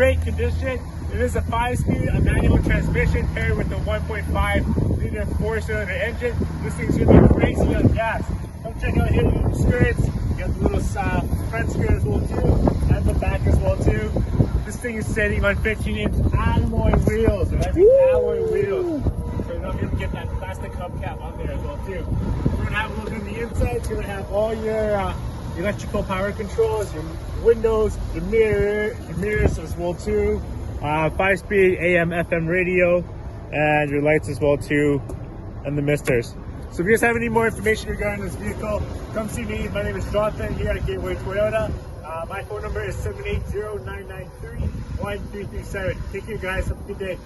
great condition. It is a 5-speed, a manual transmission paired with a 1.5-liter 4-cylinder engine. This thing's gonna be crazy on gas. Come check out here the skirts. You got the little front skirt as well too, and the back as well too. This thing is sitting on 15-inch alloy wheels. Right? Alloy wheels. So you're not gonna get that plastic hubcap on there as well too. We're gonna have wheels on the inside. It's gonna have all your electrical power controls, your windows, your mirrors as well too. 5-speed AM FM radio, and your lights as well too, and the misters. So if you guys have any more information regarding this vehicle, come see me. My name is Jonathan here at Gateway Toyota. My phone number is 780-993-1337. Take care guys, have a good day.